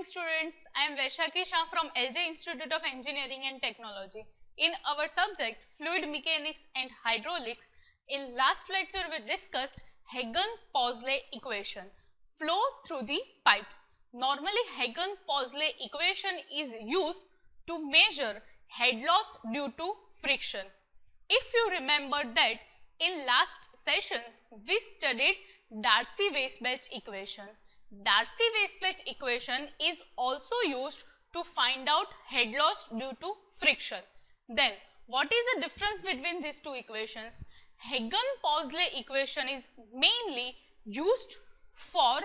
morning students, I am Vaishakhi Shah from LJ Institute of Engineering and Technology. In our subject Fluid Mechanics and Hydraulics, in last lecture we discussed Hagen-Poiseuille equation, flow through the pipes. Normally Hagen-Poiseuille equation is used to measure head loss due to friction. If you remember that in last sessions we studied Darcy-Weisbach equation. Darcy-Weisbach equation is also used to find out head loss due to friction. Then what is the difference between these two equations? Hagen-Poiseuille equation is mainly used for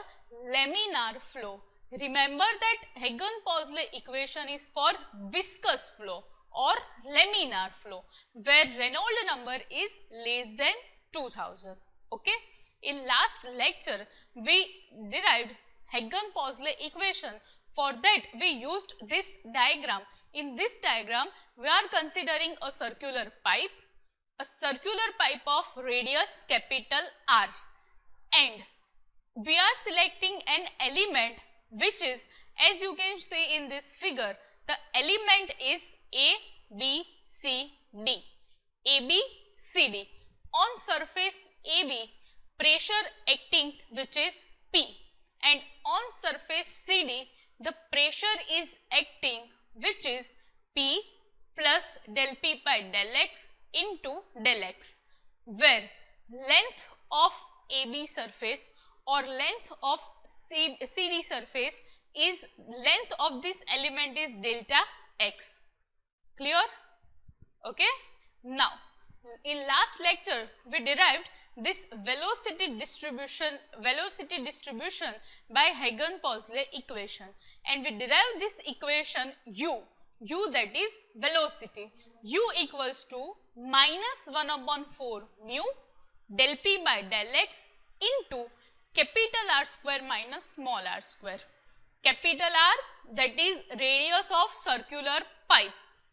laminar flow. Remember that Hagen-Poiseuille equation is for viscous flow or laminar flow, where Reynolds number is less than 2000. Okay. In last lecture, we derived Hagen-Poiseuille equation. For that, we used this diagram. In this diagram, we are considering a circular pipe of radius capital R, and we are selecting an element which is, as you can see in this figure, the element is A, B, C, D. A, B, C, D. On surface AB, pressure acting which is P, and on surface CD the pressure is acting which is P plus del P by del X into del X, where length of AB surface or length of CD surface is, length of this element is delta X. Clear? Okay. Now in last lecture we derived this velocity distribution by Hagen-Poiseuille equation, and we derive this equation U that is velocity, U equals to minus 1 upon 4 mu del P by del X into capital R square minus small r square. Capital R, that is radius of circular pipe,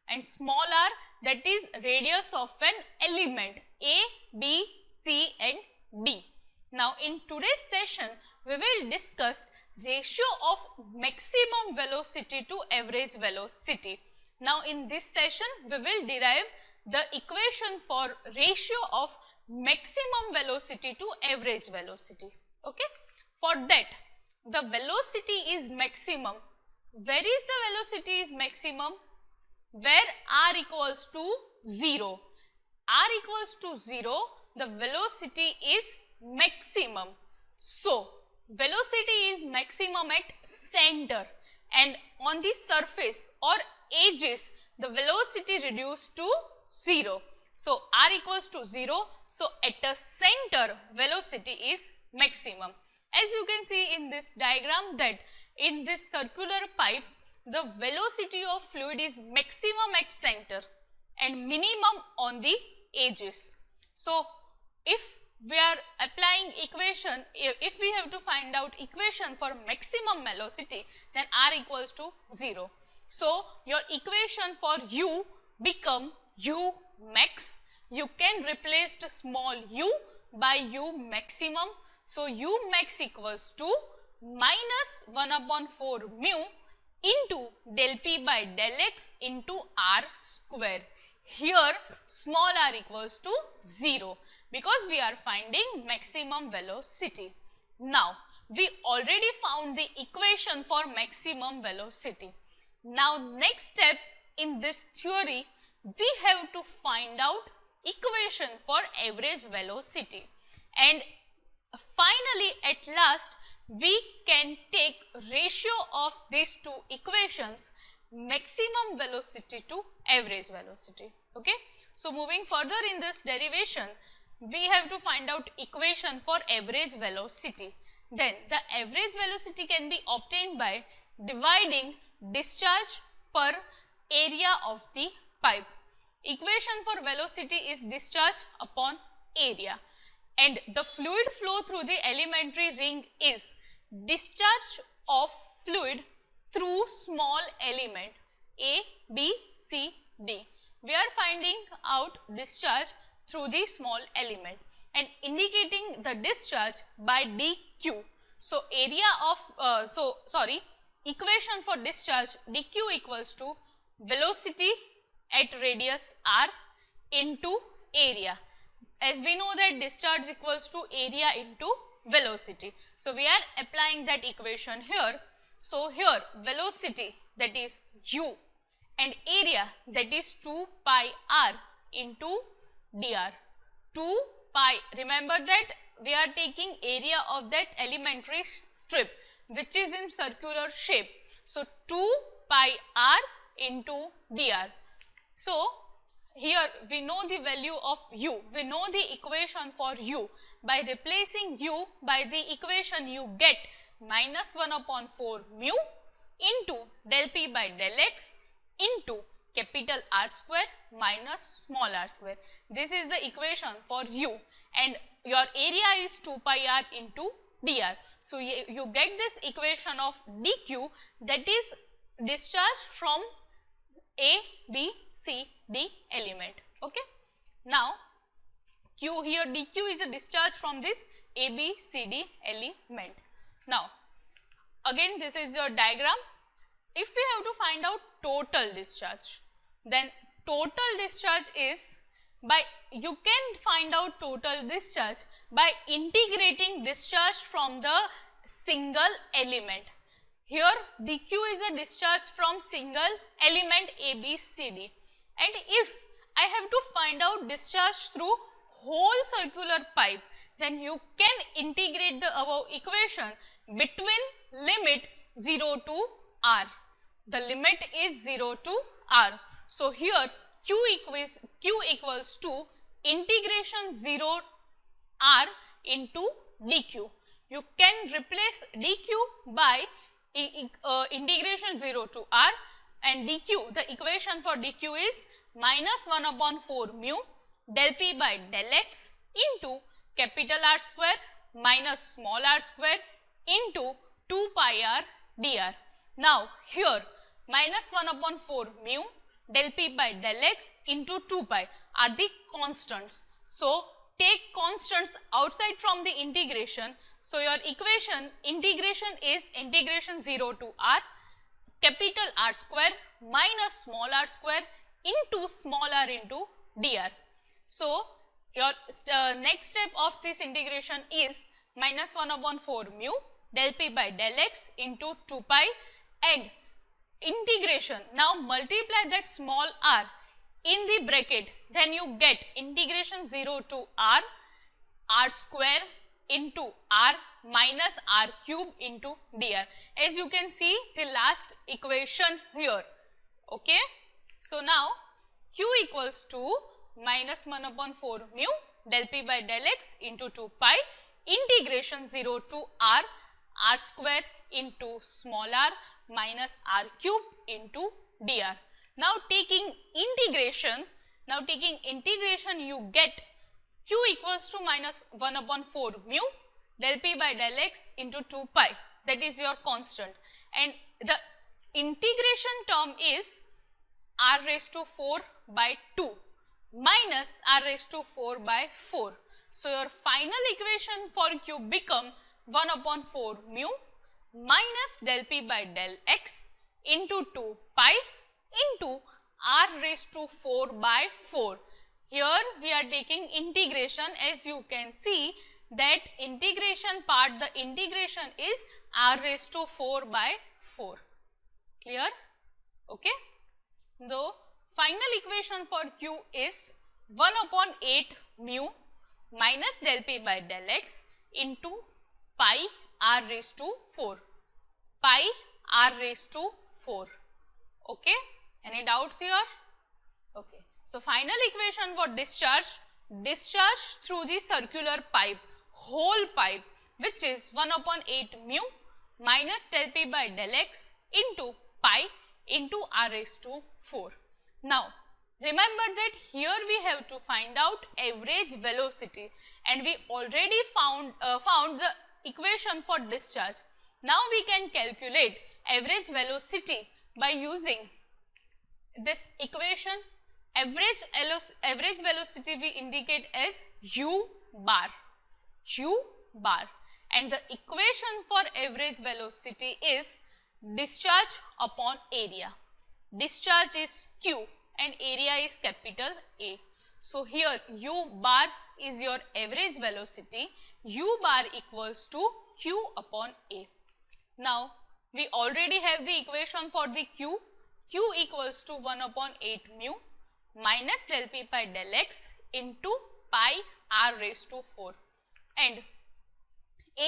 and small r, that is radius of an element A, B, C and D. Now in today's session we will discuss ratio of maximum velocity to average velocity. Now in this session we will derive the equation for ratio of maximum velocity to average velocity. Okay. For that, the velocity is maximum. Where is the velocity is maximum? Where R equals to 0. R equals to 0, the velocity is maximum. So velocity is maximum at center, and on the surface or edges the velocity reduced to 0. So R equals to 0. So at the center velocity is maximum. As you can see in this diagram that in this circular pipe the velocity of fluid is maximum at center and minimum on the edges. So if we are applying equation, if we have to find out equation for maximum velocity, then R equals to 0. So your equation for U become U max. You can replace the small u by U maximum. So U max equals to minus 1 upon 4 mu into del P by del X into R square. Here small r equals to 0 because we are finding maximum velocity. Now we already found the equation for maximum velocity. Now next step in this theory, we have to find out equation for average velocity, and finally at last we can take ratio of these two equations, maximum velocity to average velocity. Okay. So moving further in this derivation, we have to find out equation for average velocity. Then the average velocity can be obtained by dividing discharge per area of the pipe. Equation for velocity is discharge upon area, and the fluid flow through the elementary ring is discharge of fluid through small element A, B, C, D. We are finding out discharge through the small element and indicating the discharge by dq. So area of equation for discharge dq equals to velocity at radius r into area. As we know that discharge equals to area into velocity. So we are applying that equation here. So here velocity, that is u, and area, that is 2 pi r into dr. 2 pi, remember that we are taking area of that elementary strip which is in circular shape. So 2 pi r into dr. So here we know the value of u, we know the equation for u. By replacing u by the equation, you get minus 1 upon 4 mu into del p by del x into capital R square minus small r square. This is the equation for u, and your area is 2 pi r into dr. So you get this equation of dq, that is discharge from A, B, C, D element. Okay. Now q, here dq is a discharge from this A, B, C, D element. Now again this is your diagram. If we have to find out total discharge, then total discharge is you can find out total discharge by integrating discharge from the single element. Here dq is a discharge from single element A, B, C, D, and if I have to find out discharge through whole circular pipe, then you can integrate the above equation between limit 0 to r. The limit is 0 to r. So here q equals to integration 0 r into dq. You can replace dq by integration 0 to r, and dq, the equation for dq is minus 1 upon 4 mu del p by del x into capital R square minus small r square into 2 pi r dr. Now here minus 1 upon 4 mu del p by del x into 2 pi are the constants. So take constants outside from the integration. So your equation integration is integration 0 to r capital R square minus small r square into small r into dr. So your next step of this integration is minus 1 upon 4 mu del p by del x into 2 pi, and integration, now multiply that small r in the bracket, then you get integration 0 to r square into r minus r cube into dr. As you can see the last equation here. Okay. So now q equals to minus 1 upon 4 mu del p by del x into 2 pi integration 0 to r square into small r minus r cube into dr. Now taking integration, you get q equals to minus 1 upon 4 mu del p by del x into 2 pi, that is your constant, and the integration term is r raised to 4 by 2 minus r raised to 4 by 4. So your final equation for q become 1 upon 4 mu minus del p by del x into 2 pi into r raised to 4 by 4. Here we are taking integration. As you can see that integration part, the integration is r raised to 4 by 4. Clear? Okay. The final equation for q is 1 upon 8 mu minus del p by del x into pi r raised to 4. Pi r raised to 4. Okay. Any doubts here? Okay. So final equation for discharge through the circular pipe, whole pipe, which is 1 upon 8 mu minus del p by del x into pi into r raised to 4. Now remember that here we have to find out average velocity, and we already found the equation for discharge. Now we can calculate average velocity by using this equation. Average velocity we indicate as u bar, and the equation for average velocity is discharge upon area. Discharge is Q and area is capital A. So here U bar is your average velocity. U bar equals to Q upon A. Now we already have the equation for the Q. Q equals to 1 upon 8 mu minus del P by del X into pi r raised to 4, and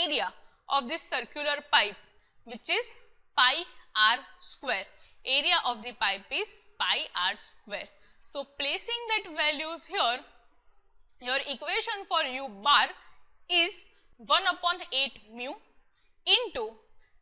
area of this circular pipe, which is pi r square. Area of the pipe is pi r square. So placing that values here, your equation for U bar is 1 upon 8 mu into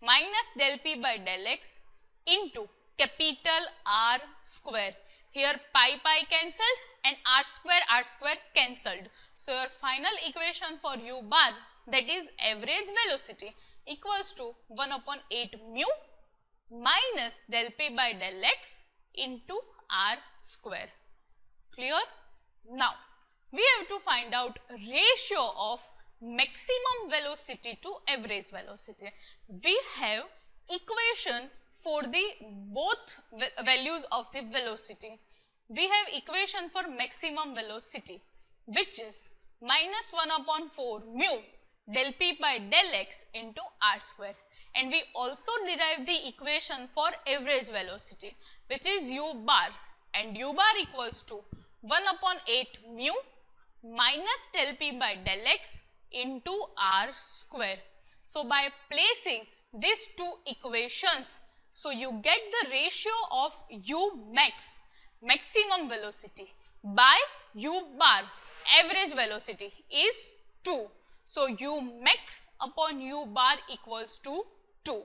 minus del P by del X into capital R square. Here pi cancelled and r square cancelled. So your final equation for U bar, that is average velocity, equals to 1 upon 8 mu minus del P by del X into r square. Clear? Now we have to find out ratio of maximum velocity to average velocity. We have equation for the both values of the velocity. We have equation for maximum velocity, which is minus 1 upon 4 mu del P by del X into r square, and we also derive the equation for average velocity, which is U bar, and U bar equals to 1 upon 8 mu minus del P by del X into r square. So by placing these two equations, so you get the ratio of U max, maximum velocity, by U bar, average velocity, is 2. So U max upon U bar equals to 2.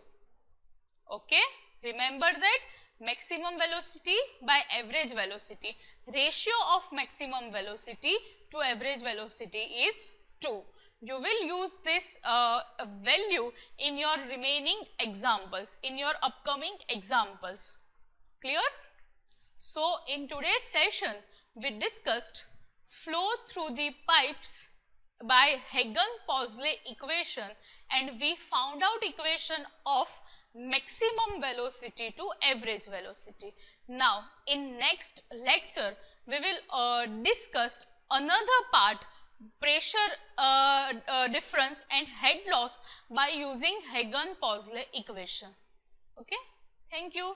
Okay, remember that maximum velocity by average velocity, ratio of maximum velocity to average velocity is 2. You will use this value in your remaining examples, in your upcoming examples. Clear? So in today's session, we discussed flow through the pipes by Hagen-Poiseuille equation, and we found out equation of maximum velocity to average velocity. Now in next lecture, we will discuss another part, pressure difference and head loss by using Hagen-Poiseuille equation. Okay, thank you.